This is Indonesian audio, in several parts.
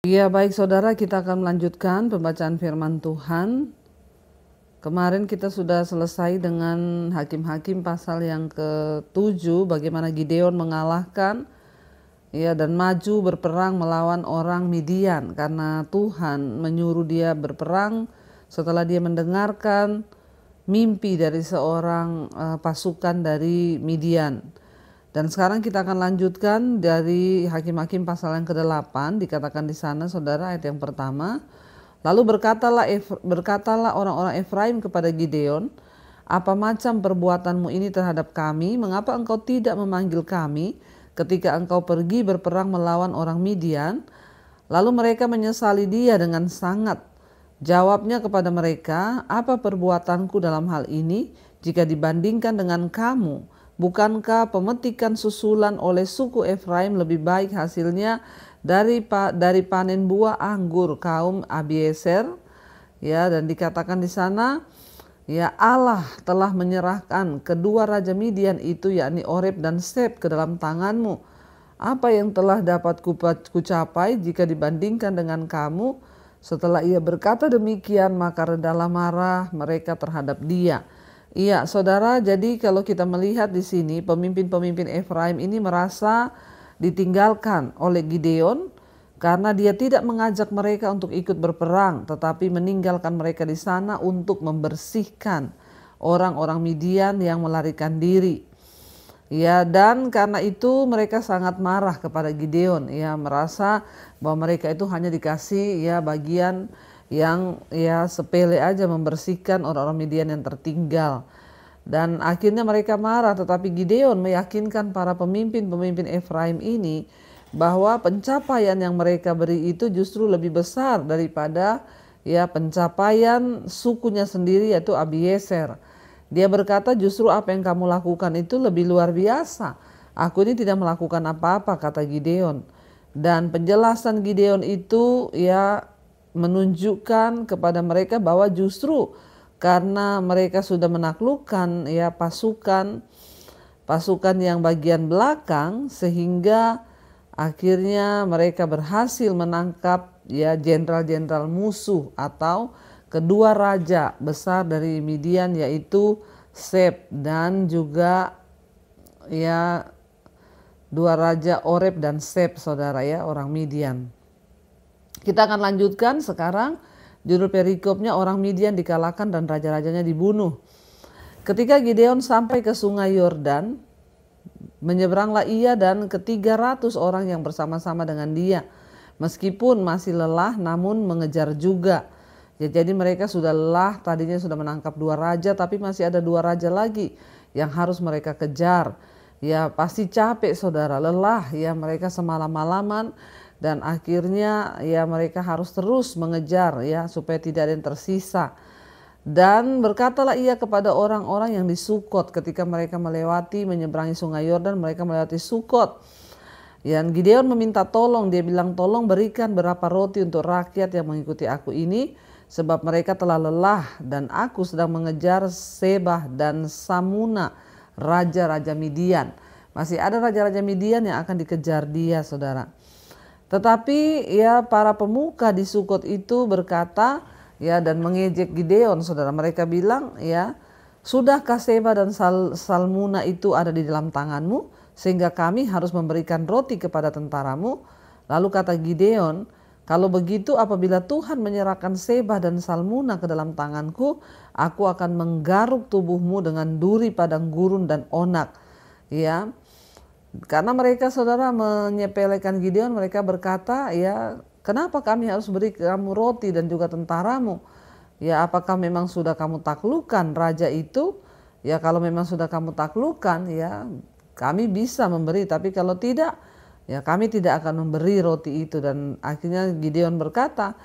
Ya baik saudara, kita akan melanjutkan pembacaan firman Tuhan. Kemarin kita sudah selesai dengan Hakim-Hakim pasal yang ke-7, bagaimana Gideon mengalahkan dan maju berperang melawan orang Midian karena Tuhan menyuruh dia berperang setelah dia mendengarkan mimpi dari seorang pasukan dari Midian. Dan sekarang kita akan lanjutkan dari Hakim-Hakim pasal yang ke-8, dikatakan di sana saudara, ayat yang pertama. Lalu berkatalah orang-orang Efraim kepada Gideon, apa macam perbuatanmu ini terhadap kami? Mengapa engkau tidak memanggil kami ketika engkau pergi berperang melawan orang Midian? Lalu mereka menyesali dia dengan sangat. Jawabnya kepada mereka, apa perbuatanku dalam hal ini jika dibandingkan dengan kamu? Bukankah pemetikan susulan oleh suku Efraim lebih baik hasilnya dari panen buah anggur kaum Abiezer? Dan dikatakan di sana, Allah telah menyerahkan kedua raja Midian itu, yakni Oreb dan Seb, ke dalam tanganmu. Apa yang telah dapat kucapai jika dibandingkan dengan kamu? Setelah ia berkata demikian, maka redahlah marah mereka terhadap dia. Iya, saudara, jadi kalau kita melihat di sini, pemimpin-pemimpin Efraim ini merasa ditinggalkan oleh Gideon karena dia tidak mengajak mereka untuk ikut berperang, tetapi meninggalkan mereka di sana untuk membersihkan orang-orang Midian yang melarikan diri. Dan karena itu mereka sangat marah kepada Gideon. Merasa bahwa mereka itu hanya dikasih bagian yang sepele aja, membersihkan orang-orang Midian yang tertinggal. Dan akhirnya mereka marah, tetapi Gideon meyakinkan para pemimpin-pemimpin Efraim ini bahwa pencapaian yang mereka beri itu justru lebih besar daripada pencapaian sukunya sendiri, yaitu Abiezer. Dia berkata, justru apa yang kamu lakukan itu lebih luar biasa. Aku ini tidak melakukan apa-apa, kata Gideon. Dan penjelasan Gideon itu menunjukkan kepada mereka bahwa justru karena mereka sudah menaklukkan pasukan yang bagian belakang, sehingga akhirnya mereka berhasil menangkap jenderal-jenderal musuh atau kedua raja besar dari Midian, yaitu Seb dan juga dua raja Oreb dan Seb, saudara, orang Midian. Kita akan lanjutkan sekarang. Judul perikopnya, orang Midian dikalahkan dan raja-rajanya dibunuh. Ketika Gideon sampai ke sungai Yordan, menyeberanglah ia dan ke-300 orang yang bersama-sama dengan dia. Meskipun masih lelah, namun mengejar juga. Jadi mereka sudah lelah, tadinya sudah menangkap 2 raja, tapi masih ada 2 raja lagi yang harus mereka kejar. Pasti capek saudara, lelah mereka semalam-malaman. Dan akhirnya mereka harus terus mengejar supaya tidak ada yang tersisa. Dan berkatalah ia kepada orang-orang yang di Sukot ketika mereka menyeberangi sungai Yordan, mereka melewati Sukot. Dan Gideon meminta tolong, dia bilang, tolong berikan berapa roti untuk rakyat yang mengikuti aku ini, sebab mereka telah lelah dan aku sedang mengejar Sebah dan Samuna, raja-raja Midian. Masih ada raja-raja Midian yang akan dikejar dia, saudara. Tetapi para pemuka di Sukot itu berkata dan mengejek Gideon, saudara. Mereka bilang, sudahkah Sebah dan Salmuna itu ada di dalam tanganmu sehingga kami harus memberikan roti kepada tentaramu? Lalu kata Gideon, kalau begitu apabila Tuhan menyerahkan Sebah dan Salmuna ke dalam tanganku, aku akan menggaruk tubuhmu dengan duri padang gurun dan onak. Karena mereka, saudara, menyepelekan Gideon, mereka berkata, kenapa kami harus beri kamu roti dan juga tentaramu? Apakah memang sudah kamu taklukkan raja itu? Kalau memang sudah kamu taklukkan, kami bisa memberi, tapi kalau tidak, kami tidak akan memberi roti itu. Dan akhirnya Gideon berkata,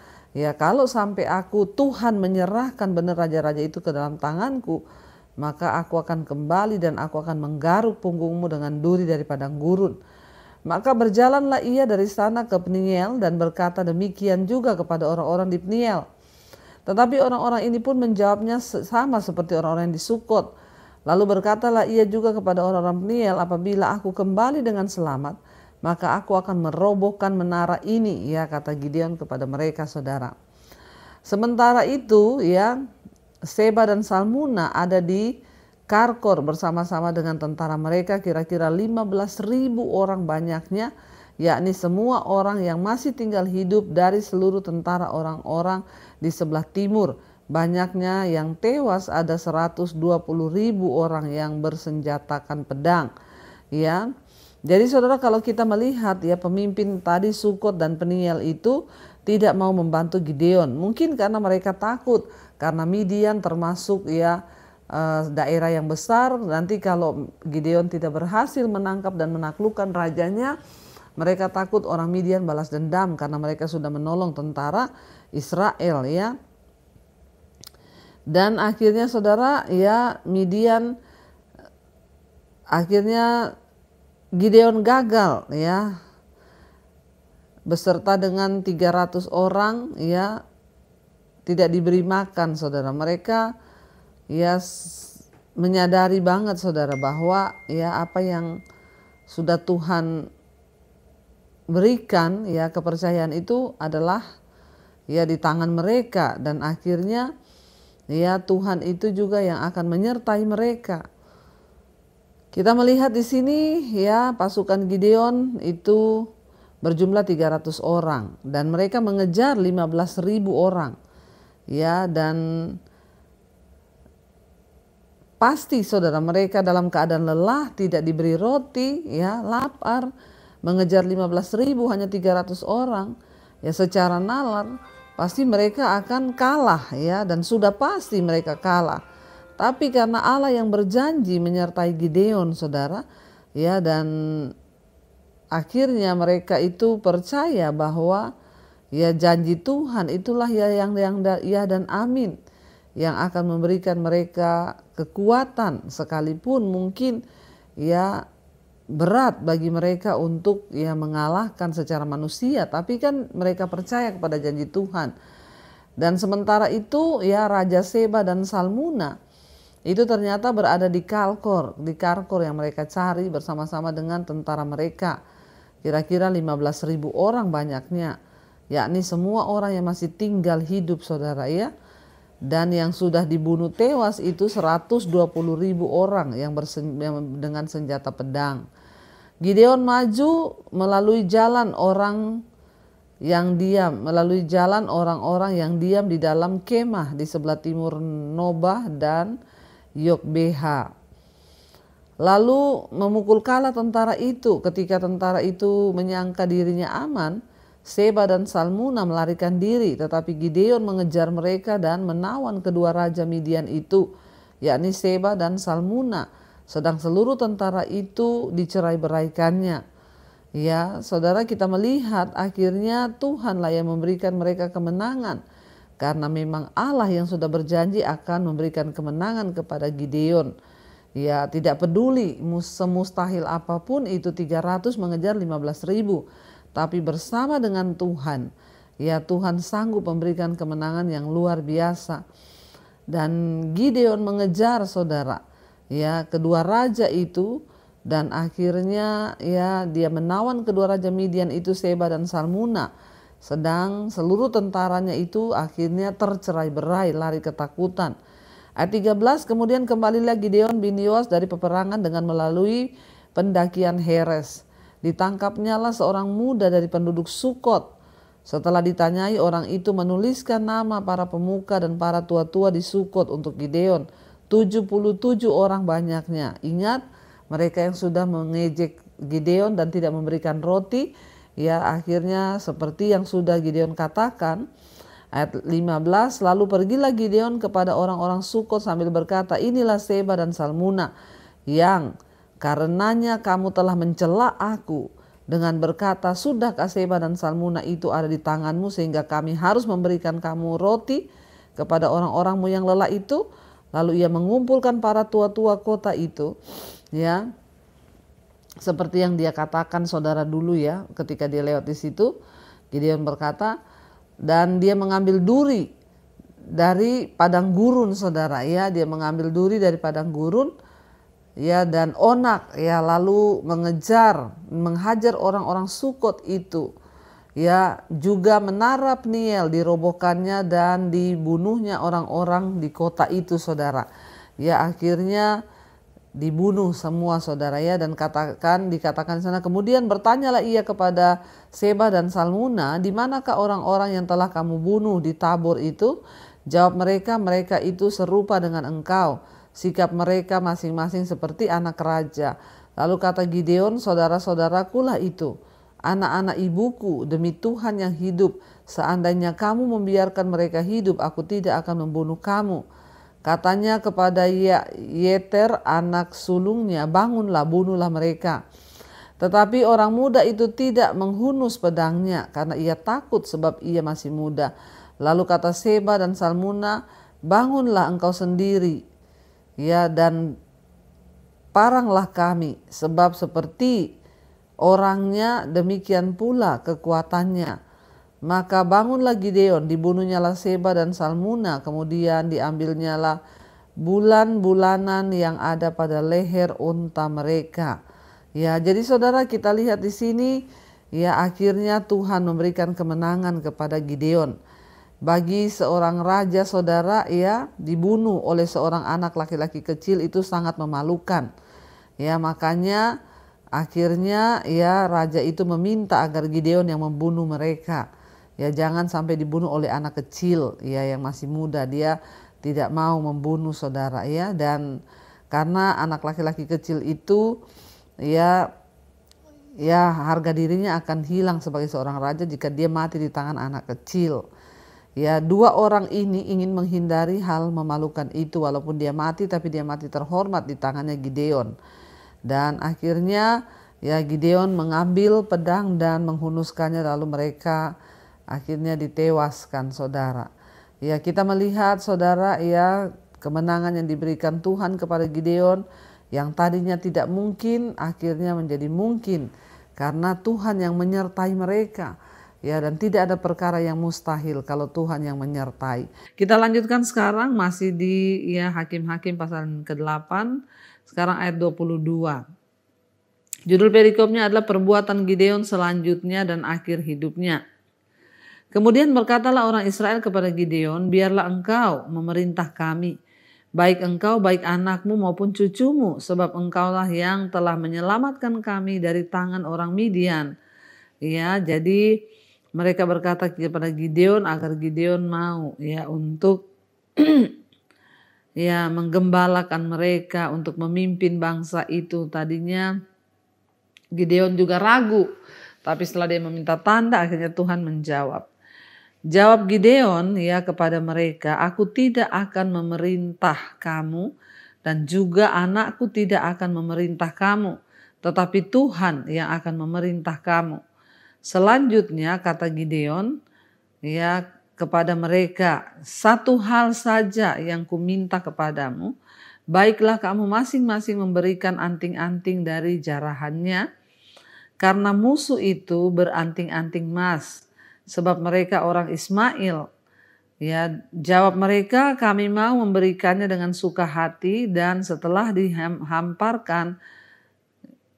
kalau sampai Tuhan menyerahkan benar raja-raja itu ke dalam tanganku, maka aku akan kembali dan aku akan menggaruk punggungmu dengan duri dari padang gurun. Maka berjalanlah ia dari sana ke Peniel dan berkata demikian juga kepada orang-orang di Peniel. Tetapi orang-orang ini pun menjawabnya sama seperti orang-orang yang di Sukot. Lalu berkatalah ia juga kepada orang-orang Peniel, apabila aku kembali dengan selamat, maka aku akan merobohkan menara ini, ya, kata Gideon kepada mereka, saudara. Sementara itu, ya, Seba dan Salmuna ada di Karkor bersama-sama dengan tentara mereka, kira-kira 15.000 orang banyaknya, yakni semua orang yang masih tinggal hidup dari seluruh tentara orang-orang di sebelah timur. Banyaknya yang tewas ada 120.000 orang yang bersenjatakan pedang, ya. Jadi saudara, kalau kita melihat, ya, pemimpin tadi Sukot dan Peniel itu tidak mau membantu Gideon, mungkin karena mereka takut, karena Midian termasuk, ya, daerah yang besar. Nanti kalau Gideon tidak berhasil menangkap dan menaklukkan rajanya, mereka takut orang Midian balas dendam karena mereka sudah menolong tentara Israel, ya. Dan akhirnya saudara, ya, akhirnya Gideon gagal, ya, beserta dengan 300 orang, ya, tidak diberi makan, saudara. Mereka, ya, menyadari banget, saudara, bahwa, ya, apa yang sudah Tuhan berikan, ya, kepercayaan itu adalah, ya, di tangan mereka, dan akhirnya, ya, Tuhan itu juga yang akan menyertai mereka. Kita melihat di sini, ya, pasukan Gideon itu berjumlah 300 orang dan mereka mengejar 15.000 orang, ya, dan pasti saudara, mereka dalam keadaan lelah, tidak diberi roti, ya, lapar, mengejar 15.000 hanya 300 orang, ya, secara nalar pasti mereka akan kalah, ya, dan sudah pasti mereka kalah. Tapi karena Allah yang berjanji menyertai Gideon, saudara, ya, dan akhirnya mereka itu percaya bahwa, ya, janji Tuhan itulah, ya, yang ya dan amin, yang akan memberikan mereka kekuatan, sekalipun mungkin, ya, berat bagi mereka untuk, ya, mengalahkan secara manusia, tapi kan mereka percaya kepada janji Tuhan. Dan sementara itu, ya, Raja Seba dan Salmuna itu ternyata berada di Karkor yang mereka cari bersama-sama dengan tentara mereka, kira-kira 15.000 orang banyaknya, yakni semua orang yang masih tinggal hidup, saudara, ya. Dan yang sudah dibunuh tewas itu 120.000 orang yang dengan senjata pedang. Gideon maju melalui jalan orang-orang yang diam di dalam kemah di sebelah timur Nobah dan Yokbeha. Lalu memukul kalah tentara itu. Ketika tentara itu menyangka dirinya aman, Seba dan Salmuna melarikan diri, tetapi Gideon mengejar mereka dan menawan kedua raja Midian itu, yakni Seba dan Salmuna, sedang seluruh tentara itu dicerai-beraikannya. Ya, saudara, kita melihat akhirnya Tuhanlah yang memberikan mereka kemenangan, karena memang Allah yang sudah berjanji akan memberikan kemenangan kepada Gideon. Ya, tidak peduli semustahil apapun itu 300 mengejar 15.000, tapi bersama dengan Tuhan, ya, Tuhan sanggup memberikan kemenangan yang luar biasa. Dan Gideon mengejar, saudara, ya, kedua raja itu, dan akhirnya, ya, dia menawan kedua raja Midian itu, Seba dan Salmuna, sedang seluruh tentaranya itu akhirnya tercerai-berai, lari ketakutan. Ayat 13, kemudian kembalilah Gideon bin Yoas dari peperangan dengan melalui pendakian Heres. Ditangkapnyalah seorang muda dari penduduk Sukot. Setelah ditanyai, orang itu menuliskan nama para pemuka dan para tua-tua di Sukot untuk Gideon. 77 orang banyaknya. Ingat, mereka yang sudah mengejek Gideon dan tidak memberikan roti, ya, akhirnya seperti yang sudah Gideon katakan. Ayat 15, lalu pergilah Gideon kepada orang-orang Sukot sambil berkata, inilah Seba dan Salmuna yang karenanya kamu telah mencela aku dengan berkata, sudahkah Seba dan Salmuna itu ada di tanganmu sehingga kami harus memberikan kamu roti kepada orang-orangmu yang lelah itu? Lalu ia mengumpulkan para tua-tua kota itu, ya, seperti yang dia katakan, saudara, dulu, ya, ketika dia lewat di situ. Gideon berkata, dan dia mengambil duri dari padang gurun, saudara, ya, dia mengambil duri dari padang gurun, ya, dan Onak, ya, lalu menghajar orang-orang Sukot itu, ya, juga menara Peniel dirobohkannya dan dibunuhnya orang-orang di kota itu, saudara. Ya, akhirnya dibunuh semua, saudara, ya, dan dikatakan sana, kemudian bertanyalah ia kepada Seba dan Salmuna, di manakah orang-orang yang telah kamu bunuh di Tabor itu? Jawab mereka, mereka itu serupa dengan engkau, sikap mereka masing-masing seperti anak raja. Lalu kata Gideon, saudara-saudarakulah itu, anak-anak ibuku, demi Tuhan yang hidup, seandainya kamu membiarkan mereka hidup, aku tidak akan membunuh kamu. Katanya kepada Yeter anak sulungnya, bangunlah, bunuhlah mereka. Tetapi orang muda itu tidak menghunus pedangnya karena ia takut sebab ia masih muda. Lalu kata Seba dan Salmuna, bangunlah engkau sendiri, ya, dan paranglah kami, sebab seperti orangnya demikian pula kekuatannya. Maka bangunlah Gideon, dibunuhnyalah Seba dan Salmuna, kemudian diambilnyalah bulan-bulanan yang ada pada leher unta mereka. Ya, jadi saudara, kita lihat di sini, ya, akhirnya Tuhan memberikan kemenangan kepada Gideon. Bagi seorang raja, saudara, ya, dibunuh oleh seorang anak laki-laki kecil itu sangat memalukan. Ya, makanya akhirnya, ya, raja itu meminta agar Gideon yang membunuh mereka. Ya, jangan sampai dibunuh oleh anak kecil, ya, yang masih muda. Dia tidak mau membunuh, saudara, ya, dan karena anak laki-laki kecil itu, ya, harga dirinya akan hilang sebagai seorang raja jika dia mati di tangan anak kecil. Ya, dua orang ini ingin menghindari hal memalukan itu, walaupun dia mati, tapi dia mati terhormat di tangannya Gideon. Dan akhirnya, ya, Gideon mengambil pedang dan menghunuskannya, lalu mereka akhirnya ditewaskan, saudara. Ya, kita melihat, saudara, ya, kemenangan yang diberikan Tuhan kepada Gideon yang tadinya tidak mungkin akhirnya menjadi mungkin karena Tuhan yang menyertai mereka. Ya, dan tidak ada perkara yang mustahil kalau Tuhan yang menyertai. Kita lanjutkan sekarang masih di, ya, Hakim-Hakim pasal ke-8, sekarang ayat 22. Judul perikopnya adalah perbuatan Gideon selanjutnya dan akhir hidupnya. Kemudian berkatalah orang Israel kepada Gideon, biarlah engkau memerintah kami, baik engkau, baik anakmu maupun cucumu, sebab engkaulah yang telah menyelamatkan kami dari tangan orang Midian. Ya, jadi mereka berkata kepada Gideon agar Gideon mau, ya, untuk ya, menggembalakan mereka untuk memimpin bangsa itu. Tadinya Gideon juga ragu, tapi setelah dia meminta tanda, akhirnya Tuhan menjawab. Jawab Gideon, ya, kepada mereka, aku tidak akan memerintah kamu dan juga anakku tidak akan memerintah kamu, tetapi Tuhan yang akan memerintah kamu. Selanjutnya kata Gideon, ya, kepada mereka, satu hal saja yang kuminta kepadamu, baiklah kamu masing-masing memberikan anting-anting dari jarahannya, karena musuh itu beranting-anting emas, sebab mereka orang Ismail. Ya, jawab mereka, kami mau memberikannya dengan suka hati, dan setelah dihamparkan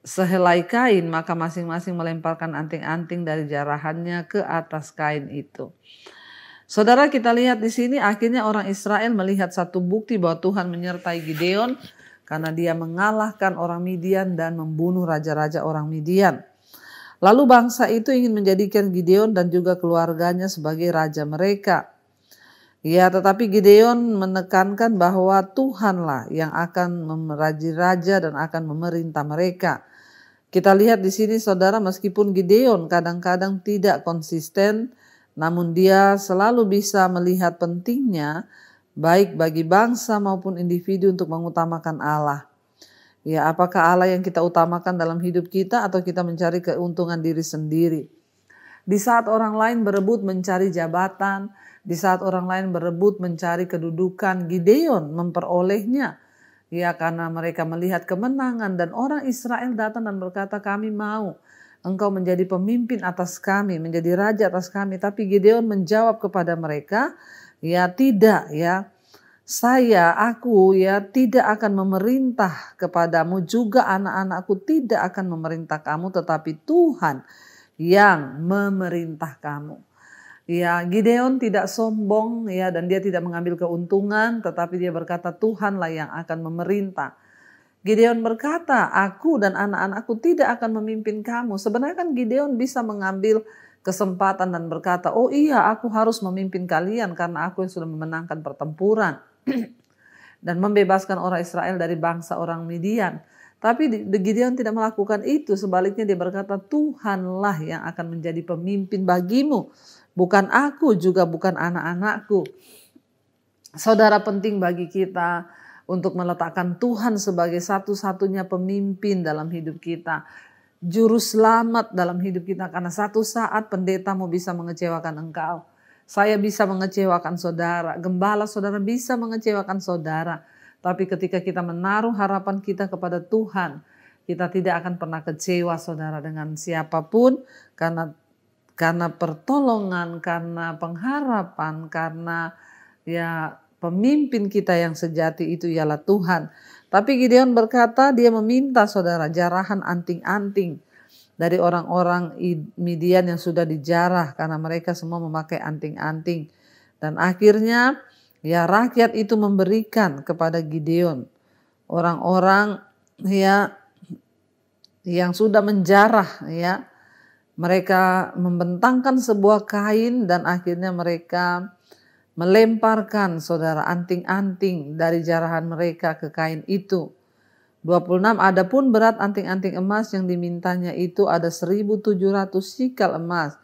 sehelai kain, maka masing-masing melemparkan anting-anting dari jarahannya ke atas kain itu. Saudara, kita lihat di sini akhirnya orang Israel melihat satu bukti bahwa Tuhan menyertai Gideon karena dia mengalahkan orang Midian dan membunuh raja-raja orang Midian. Lalu bangsa itu ingin menjadikan Gideon dan juga keluarganya sebagai raja mereka. Ya, tetapi Gideon menekankan bahwa Tuhanlah yang akan memeraji raja dan akan memerintah mereka. Kita lihat di sini, saudara, meskipun Gideon kadang-kadang tidak konsisten, namun dia selalu bisa melihat pentingnya baik bagi bangsa maupun individu untuk mengutamakan Allah. Ya, apakah Allah yang kita utamakan dalam hidup kita atau kita mencari keuntungan diri sendiri? Di saat orang lain berebut mencari jabatan, di saat orang lain berebut mencari kedudukan, Gideon memperolehnya. Ya, karena mereka melihat kemenangan dan orang Israel datang dan berkata, kami mau engkau menjadi pemimpin atas kami, menjadi raja atas kami. Tapi Gideon menjawab kepada mereka, ya tidak, ya. aku ya tidak akan memerintah kepadamu, juga anak-anakku tidak akan memerintah kamu, tetapi Tuhan yang memerintah kamu. Ya, Gideon tidak sombong ya, dan dia tidak mengambil keuntungan, tetapi dia berkata Tuhanlah yang akan memerintah. Gideon berkata, aku dan anak-anakku tidak akan memimpin kamu. Sebenarnya kan Gideon bisa mengambil kesempatan dan berkata, oh iya, aku harus memimpin kalian karena aku yang sudah memenangkan pertempuran dan membebaskan orang Israel dari bangsa orang Midian. Tapi Gideon tidak melakukan itu. Sebaliknya dia berkata, Tuhanlah yang akan menjadi pemimpin bagimu, bukan aku, juga bukan anak-anakku. Saudara, penting bagi kita untuk meletakkan Tuhan sebagai satu-satunya pemimpin dalam hidup kita, juru selamat dalam hidup kita, karena satu saat pendetamu bisa mengecewakan engkau. Saya bisa mengecewakan saudara, gembala saudara bisa mengecewakan saudara. Tapi ketika kita menaruh harapan kita kepada Tuhan, kita tidak akan pernah kecewa saudara dengan siapapun, karena pertolongan, karena pengharapan, karena ya pemimpin kita yang sejati itu ialah Tuhan. Tapi Gideon berkata, dia meminta saudara jarahan anting-anting dari orang-orang Midian yang sudah dijarah, karena mereka semua memakai anting-anting. Dan akhirnya ya rakyat itu memberikan kepada Gideon orang-orang ya yang sudah menjarah ya. Mereka membentangkan sebuah kain dan akhirnya mereka melemparkan saudara anting-anting dari jarahan mereka ke kain itu. 26, adapun berat anting-anting emas yang dimintanya itu ada 1.700 sikal emas.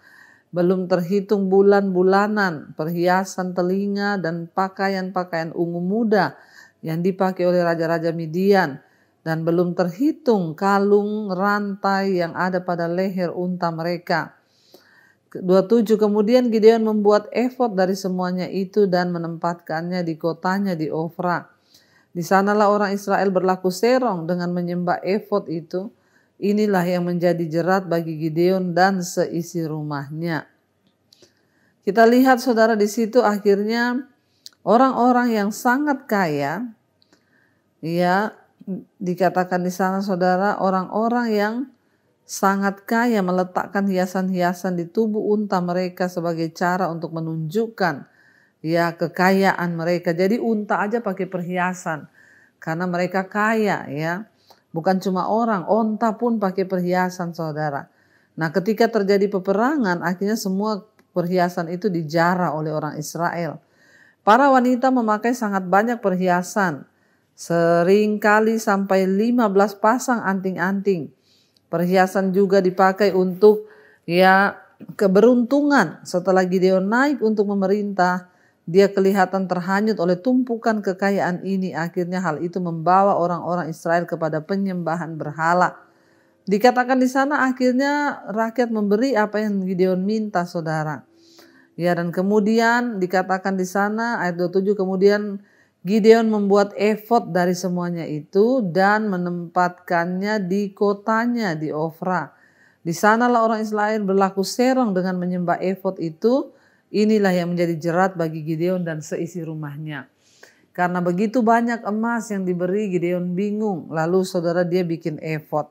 Belum terhitung bulan-bulanan, perhiasan telinga dan pakaian-pakaian ungu muda yang dipakai oleh raja-raja Midian. Dan belum terhitung kalung rantai yang ada pada leher unta mereka. 27, kemudian Gideon membuat efod dari semuanya itu dan menempatkannya di kotanya di Ofra. Di sanalah orang Israel berlaku serong dengan menyembah efod itu. Inilah yang menjadi jerat bagi Gideon dan seisi rumahnya. Kita lihat saudara di situ akhirnya orang-orang yang sangat kaya, ya dikatakan di sana saudara, orang-orang yang sangat kaya meletakkan hiasan-hiasan di tubuh unta mereka sebagai cara untuk menunjukkan ya kekayaan mereka. Jadi unta aja pakai perhiasan karena mereka kaya ya. Bukan cuma orang, unta pun pakai perhiasan saudara. Nah ketika terjadi peperangan akhirnya semua perhiasan itu dijarah oleh orang Israel. Para wanita memakai sangat banyak perhiasan. Seringkali sampai 15 pasang anting-anting. Perhiasan juga dipakai untuk ya keberuntungan. Setelah Gideon naik untuk memerintah, dia kelihatan terhanyut oleh tumpukan kekayaan ini. Akhirnya hal itu membawa orang-orang Israel kepada penyembahan berhala. Dikatakan di sana akhirnya rakyat memberi apa yang Gideon minta saudara. Ya, dan kemudian dikatakan di sana ayat 27, kemudian Gideon membuat efod dari semuanya itu dan menempatkannya di kotanya di Ofra. Di sanalah orang Israel berlaku serong dengan menyembah efod itu. Inilah yang menjadi jerat bagi Gideon dan seisi rumahnya. Karena begitu banyak emas yang diberi, Gideon bingung. Lalu saudara dia bikin efod.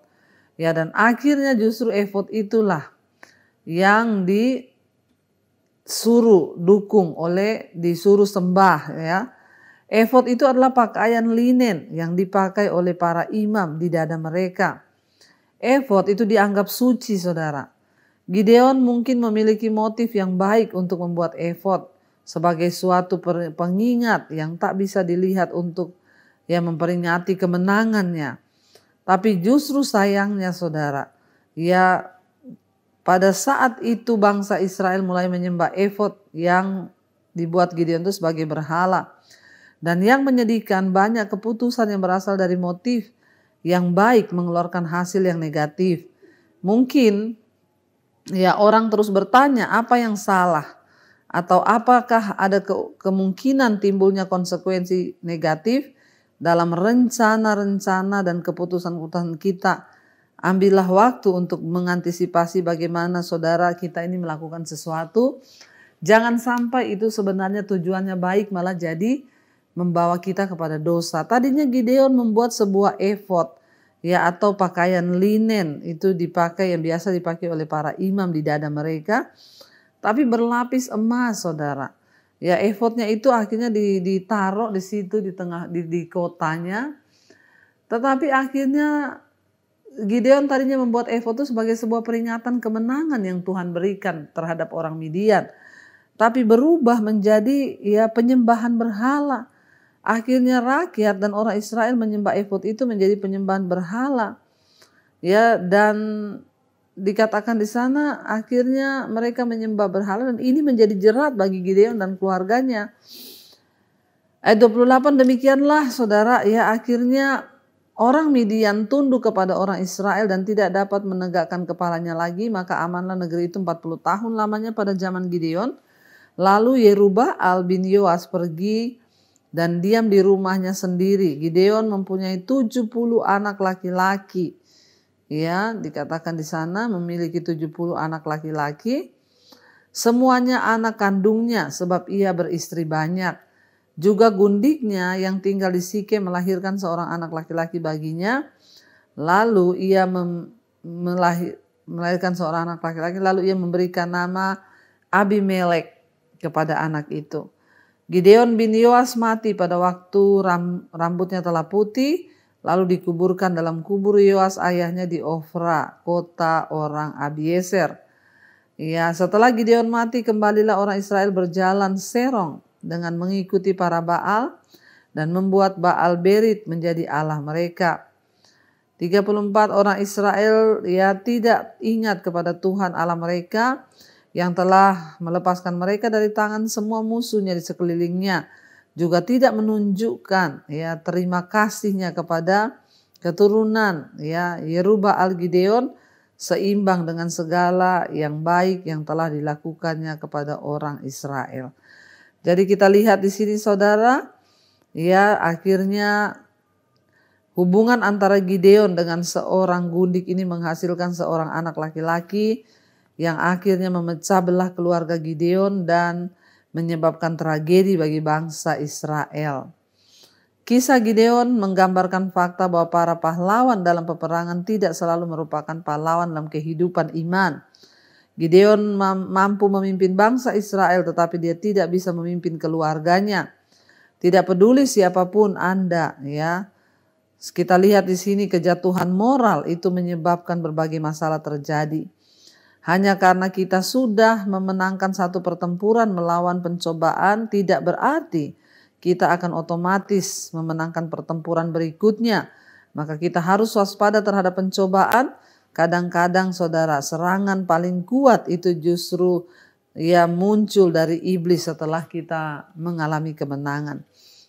Ya, dan akhirnya justru efod itulah yang disuruh sembah ya. Efod itu adalah pakaian linen yang dipakai oleh para imam di dada mereka. Efod itu dianggap suci saudara. Gideon mungkin memiliki motif yang baik untuk membuat efod sebagai suatu pengingat yang tak bisa dilihat untuk ya memperingati kemenangannya. Tapi justru sayangnya saudara, ya pada saat itu bangsa Israel mulai menyembah efod yang dibuat Gideon itu sebagai berhala. Dan yang menyedihkan, banyak keputusan yang berasal dari motif yang baik mengeluarkan hasil yang negatif. Mungkin ya orang terus bertanya apa yang salah, atau apakah ada kemungkinan timbulnya konsekuensi negatif dalam rencana-rencana dan keputusan-keputusan kita. Ambillah waktu untuk mengantisipasi bagaimana saudara kita ini melakukan sesuatu. Jangan sampai itu sebenarnya tujuannya baik malah jadi membawa kita kepada dosa. Tadinya Gideon membuat sebuah efod ya, atau pakaian linen, itu dipakai, yang biasa dipakai oleh para imam di dada mereka, tapi berlapis emas, saudara. Ya, efodnya itu akhirnya ditaruh di situ di tengah di kotanya. Tetapi akhirnya Gideon tadinya membuat efod itu sebagai sebuah peringatan kemenangan yang Tuhan berikan terhadap orang Midian, tapi berubah menjadi ya penyembahan berhala. Akhirnya rakyat dan orang Israel menyembah efod itu menjadi penyembahan berhala. Ya, dan dikatakan di sana akhirnya mereka menyembah berhala, dan ini menjadi jerat bagi Gideon dan keluarganya. Ayat 28, demikianlah saudara, ya akhirnya orang Midian tunduk kepada orang Israel dan tidak dapat menegakkan kepalanya lagi, maka amanlah negeri itu 40 tahun lamanya pada zaman Gideon. Lalu Yerubbaal bin Yoas pergi dan diam di rumahnya sendiri. Gideon mempunyai 70 anak laki-laki. Ya, dikatakan di sana memiliki 70 anak laki-laki. Semuanya anak kandungnya sebab ia beristri banyak. Juga gundiknya yang tinggal di Sikem melahirkan seorang anak laki-laki baginya. Lalu ia melahirkan seorang anak laki-laki, lalu ia memberikan nama Abimelek kepada anak itu. Gideon bin Yoas mati pada waktu rambutnya telah putih, lalu dikuburkan dalam kubur Yoas ayahnya di Ofra, kota orang Abiezer. Ya, setelah Gideon mati, kembalilah orang Israel berjalan serong dengan mengikuti para Baal dan membuat Baal Berit menjadi Allah mereka. 34 orang Israel ya tidak ingat kepada Tuhan Allah mereka yang telah melepaskan mereka dari tangan semua musuhnya di sekelilingnya, juga tidak menunjukkan ya terima kasihnya kepada keturunan ya Yerubbaal Gideon, seimbang dengan segala yang baik yang telah dilakukannya kepada orang Israel. Jadi kita lihat di sini saudara, ya akhirnya hubungan antara Gideon dengan seorang gundik ini menghasilkan seorang anak laki-laki yang akhirnya memecah belah keluarga Gideon dan menyebabkan tragedi bagi bangsa Israel. Kisah Gideon menggambarkan fakta bahwa para pahlawan dalam peperangan tidak selalu merupakan pahlawan dalam kehidupan iman. Gideon mampu memimpin bangsa Israel, tetapi dia tidak bisa memimpin keluarganya. Tidak peduli siapapun Anda, ya. Kita lihat di sini kejatuhan moral itu menyebabkan berbagai masalah terjadi. Hanya karena kita sudah memenangkan satu pertempuran melawan pencobaan tidak berarti kita akan otomatis memenangkan pertempuran berikutnya. Maka kita harus waspada terhadap pencobaan. Kadang-kadang saudara, serangan paling kuat itu justru ya muncul dari iblis setelah kita mengalami kemenangan.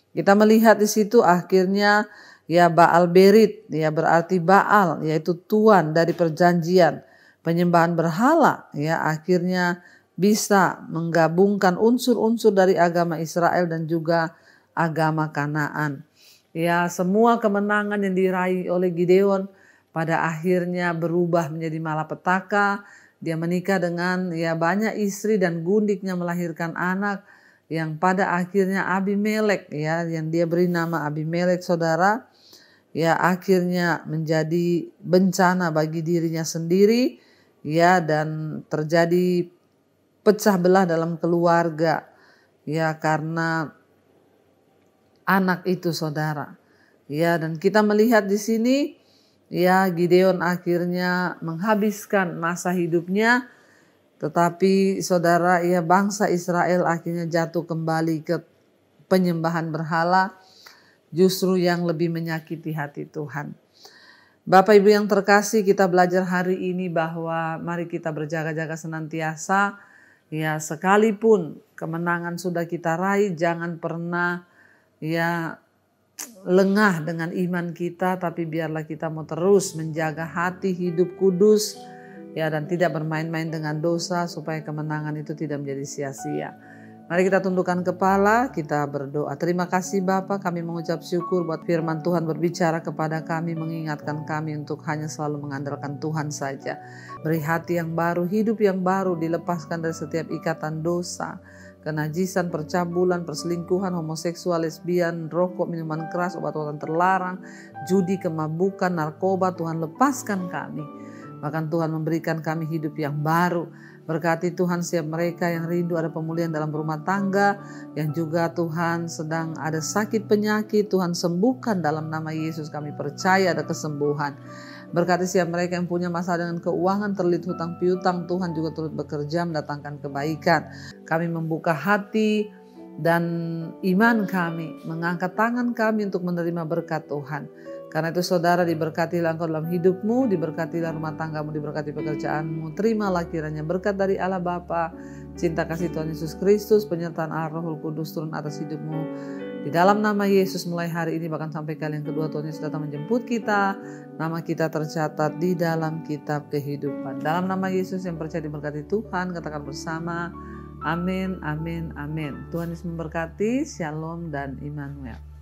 Kita melihat di situ akhirnya ya Baal Berit, ya berarti Baal, yaitu tuan dari perjanjian. Penyembahan berhala ya akhirnya bisa menggabungkan unsur-unsur dari agama Israel dan juga agama Kanaan. Ya, semua kemenangan yang diraih oleh Gideon pada akhirnya berubah menjadi malapetaka. Dia menikah dengan ya banyak istri dan gundiknya melahirkan anak yang pada akhirnya Abimelek ya, yang dia beri nama Abimelek saudara, ya akhirnya menjadi bencana bagi dirinya sendiri. Ya, dan terjadi pecah belah dalam keluarga ya karena anak itu saudara. Ya, dan kita melihat di sini ya Gideon akhirnya menghabiskan masa hidupnya, tetapi saudara ya bangsa Israel akhirnya jatuh kembali ke penyembahan berhala, justru yang lebih menyakiti hati Tuhan. Bapak Ibu yang terkasih, kita belajar hari ini bahwa mari kita berjaga-jaga senantiasa. Ya, sekalipun kemenangan sudah kita raih, jangan pernah ya lengah dengan iman kita, tapi biarlah kita mau terus menjaga hati hidup kudus ya, dan tidak bermain-main dengan dosa supaya kemenangan itu tidak menjadi sia-sia. Mari kita tundukkan kepala, kita berdoa. Terima kasih Bapa, kami mengucap syukur buat firman Tuhan berbicara kepada kami, mengingatkan kami untuk hanya selalu mengandalkan Tuhan saja. Beri hati yang baru, hidup yang baru, dilepaskan dari setiap ikatan dosa. kenajisan, percabulan, perselingkuhan, homoseksual, lesbian, rokok, minuman keras, obat-obatan terlarang, judi, kemabukan, narkoba. Tuhan lepaskan kami. Bahkan Tuhan memberikan kami hidup yang baru. Berkati Tuhan setiap mereka yang rindu ada pemulihan dalam rumah tangga, yang juga Tuhan sedang ada sakit penyakit, Tuhan sembuhkan dalam nama Yesus. Kami percaya ada kesembuhan. Berkati setiap mereka yang punya masalah dengan keuangan, terlilit hutang piutang, Tuhan juga turut bekerja mendatangkan kebaikan. Kami membuka hati dan iman kami, mengangkat tangan kami untuk menerima berkat Tuhan. Karena itu saudara, diberkatilah engkau dalam hidupmu, diberkatilah rumah tanggamu, diberkati pekerjaanmu. Terimalah kiranya berkat dari Allah Bapa, cinta kasih Tuhan Yesus Kristus, penyertaan Allah Roh Kudus turun atas hidupmu. Di dalam nama Yesus mulai hari ini bahkan sampai kali yang kedua Tuhan Yesus datang menjemput kita, nama kita tercatat di dalam kitab kehidupan. Dalam nama Yesus yang percaya diberkati Tuhan, katakan bersama, amin, amin, amin. Tuhan Yesus memberkati, shalom dan Immanuel.